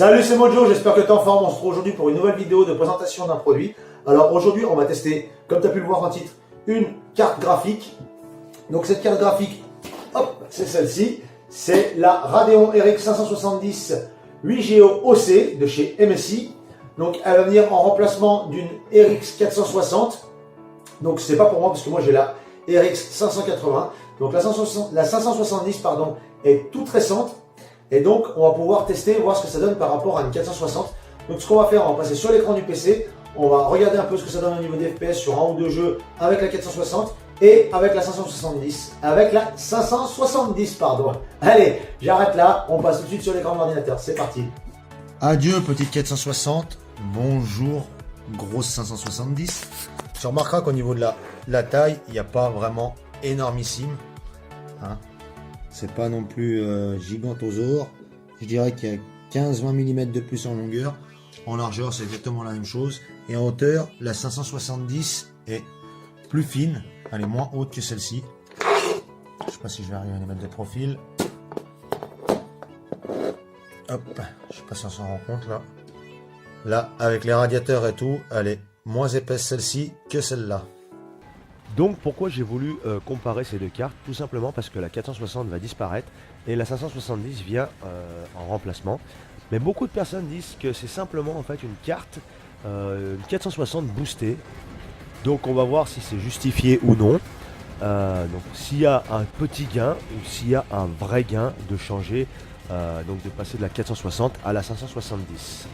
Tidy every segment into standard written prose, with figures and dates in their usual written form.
Salut, c'est Mojo, j'espère que tu es en forme. On se retrouve aujourd'hui pour une nouvelle vidéo de présentation d'un produit. Alors aujourd'hui, on va tester, comme tu as pu le voir en titre, une carte graphique. Donc cette carte graphique, hop, c'est celle-ci. C'est la Radeon RX 570 8Go OC de chez MSI. Donc elle va venir en remplacement d'une RX 460. Donc c'est pas pour moi parce que moi j'ai la RX 580. Donc la 570 pardon, est toute récente. Et donc, on va pouvoir tester, voir ce que ça donne par rapport à une 460. Donc, ce qu'on va faire, on va passer sur l'écran du PC. On va regarder un peu ce que ça donne au niveau des FPS sur un ou deux jeux avec la 460 et avec la 570. Avec la 570, pardon. Allez, j'arrête là. On passe tout de suite sur l'écran de l'ordinateur. C'est parti. Adieu, petite 460. Bonjour, grosse 570. Tu remarqueras qu'au niveau de la taille, il n'y a pas vraiment énormissime. Hein. C'est pas non plus gigantosaure. Je dirais qu'il y a 15-20 mm de plus en longueur. En largeur, c'est exactement la même chose. Et en hauteur, la 570 est plus fine. Elle est moins haute que celle-ci. Je sais pas si je vais arriver à les mettre de profil. Hop, je sais pas si on s'en rend compte là. Là, avec les radiateurs et tout, elle est moins épaisse celle-ci que celle-là. Donc pourquoi j'ai voulu comparer ces deux cartes? Tout simplement parce que la 460 va disparaître et la 570 vient en remplacement. Mais beaucoup de personnes disent que c'est simplement en fait une carte, une 460 boostée. Donc on va voir si c'est justifié ou non. Donc s'il y a un petit gain ou s'il y a un vrai gain de changer, donc de passer de la 460 à la 570.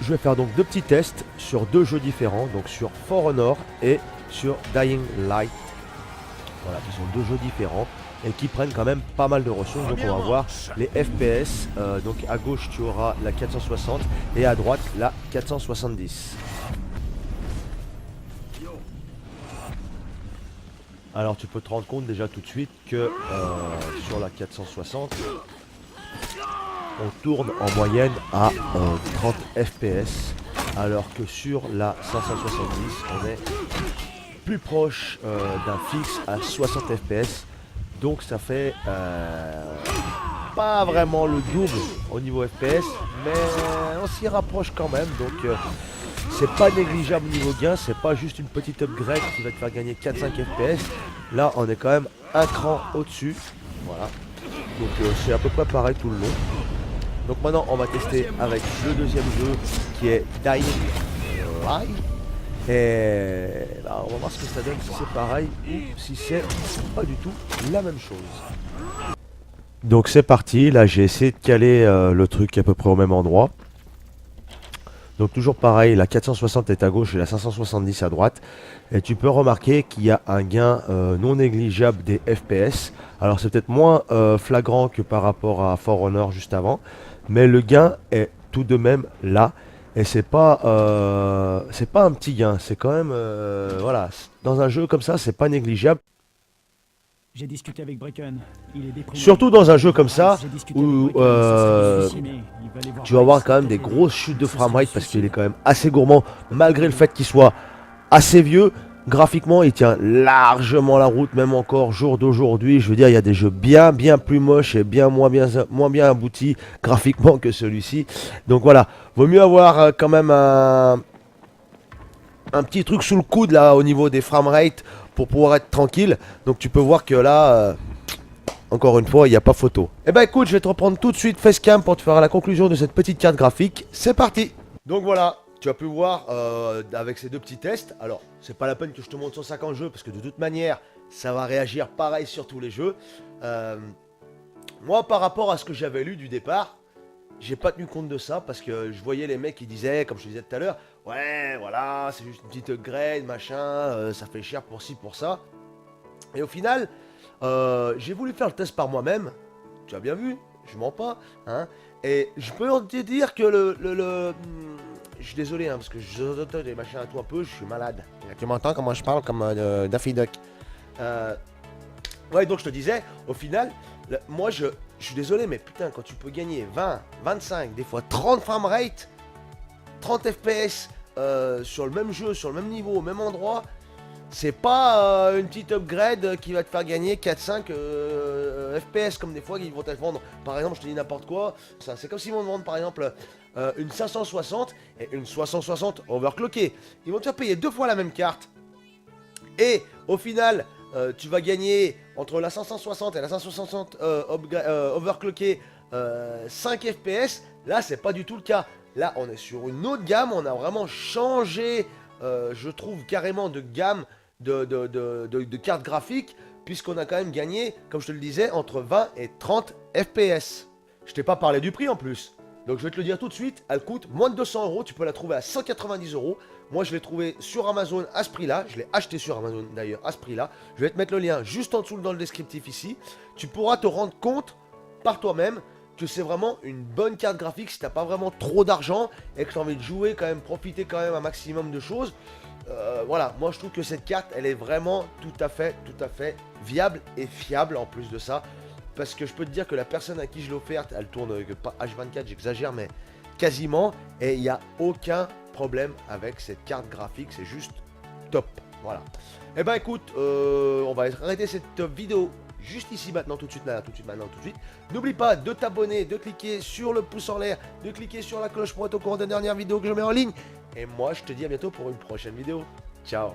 Je vais faire donc deux petits tests sur deux jeux différents, donc sur For Honor et sur Dying Light. Voilà, qui sont deux jeux différents et qui prennent quand même pas mal de ressources. Donc on va voir les FPS. Donc à gauche tu auras la 460 et à droite la 470. Alors tu peux te rendre compte déjà tout de suite que sur la 460 on tourne en moyenne à 30 FPS, alors que sur la 570 on est plus proche d'un fixe à 60 FPS. Donc ça fait pas vraiment le double au niveau FPS, mais on s'y rapproche quand même. Donc c'est pas négligeable au niveau gain, c'est pas juste une petite upgrade qui va te faire gagner 4-5 FPS. Là on est quand même un cran au-dessus. Voilà. Donc c'est à peu près pareil tout le long. Donc maintenant on va tester avec le deuxième jeu qui est Dying Light. Et là, on va voir ce que ça donne, si c'est pareil ou si c'est pas du tout la même chose. Donc c'est parti, là j'ai essayé de caler le truc à peu près au même endroit. Donc toujours pareil, la 460 est à gauche et la 570 à droite. Et tu peux remarquer qu'il y a un gain non négligeable des FPS. Alors c'est peut-être moins flagrant que par rapport à For Honor juste avant. Mais le gain est tout de même là. Et c'est pas un petit gain. C'est quand même... voilà, dans un jeu comme ça, c'est pas négligeable. J'ai discuté avec Brecken. Il est déprimé. Surtout dans un jeu comme ça, où tu vas avoir quand même des grosses grosses chutes de framerate parce qu'il est quand même assez gourmand, malgré le fait qu'il soit assez vieux. Graphiquement, il tient largement la route, même encore jour d'aujourd'hui. Je veux dire, il y a des jeux bien plus moches et moins bien aboutis graphiquement que celui-ci. Donc voilà, vaut mieux avoir quand même un petit truc sous le coude là au niveau des framerates pour pouvoir être tranquille. Donc tu peux voir que là, encore une fois, il n'y a pas photo. Et bah écoute, je vais te reprendre tout de suite Facecam pour te faire la conclusion de cette petite carte graphique. C'est parti. Donc voilà, tu as pu voir avec ces deux petits tests. Alors, c'est pas la peine que je te montre 150 jeux parce que de toute manière, ça va réagir pareil sur tous les jeux. Moi, par rapport à ce que j'avais lu du départ, j'ai pas tenu compte de ça parce que je voyais les mecs qui disaient, comme je te disais tout à l'heure, ouais, voilà, c'est juste une petite upgrade, machin, ça fait cher pour ci, pour ça. Et au final, j'ai voulu faire le test par moi-même. Tu as bien vu, je mens pas, hein. Et je peux te dire que je suis désolé, hein, parce que je les machins à tout un peu, je suis malade. Tu m'entends comment je parle comme Daffy Duck. Ouais, donc je te disais, au final, moi je suis désolé, mais putain, quand tu peux gagner 20, 25, des fois 30 framerate, 30 FPS sur le même jeu, sur le même niveau, au même endroit, c'est pas une petite upgrade qui va te faire gagner 4-5 FPS, comme des fois ils vont te vendre, par exemple, je te dis n'importe quoi, ça c'est comme s'ils vont te vendre par exemple une 560 et une 660 overclockée. Ils vont te faire payer 2 fois la même carte. Et au final, tu vas gagner entre la 560 et la 560 overclockée 5 FPS. Là, c'est pas du tout le cas. Là, on est sur une autre gamme. On a vraiment changé, je trouve, carrément de gamme de cartes graphiques. Puisqu'on a quand même gagné, comme je te le disais, entre 20 et 30 FPS. Je t'ai pas parlé du prix en plus. Donc je vais te le dire tout de suite, elle coûte moins de 200 euros, tu peux la trouver à 190 euros. Moi je l'ai trouvé sur Amazon à ce prix-là, je l'ai acheté sur Amazon d'ailleurs à ce prix-là. Je vais te mettre le lien juste en dessous dans le descriptif ici. Tu pourras te rendre compte par toi-même que c'est vraiment une bonne carte graphique si t'as pas vraiment trop d'argent et que tu as envie de jouer, quand même profiter quand même un maximum de choses. Voilà, moi je trouve que cette carte elle est vraiment tout à fait viable et fiable en plus de ça. Parce que je peux te dire que la personne à qui je l'ai offerte, elle tourne pas H24, j'exagère, mais quasiment. Et il n'y a aucun problème avec cette carte graphique, c'est juste top. Voilà. Et ben écoute, on va arrêter cette vidéo juste ici maintenant, tout de suite. N'oublie pas de t'abonner, de cliquer sur le pouce en l'air, de cliquer sur la cloche pour être au courant des dernières vidéos que je mets en ligne. Et moi, je te dis à bientôt pour une prochaine vidéo. Ciao.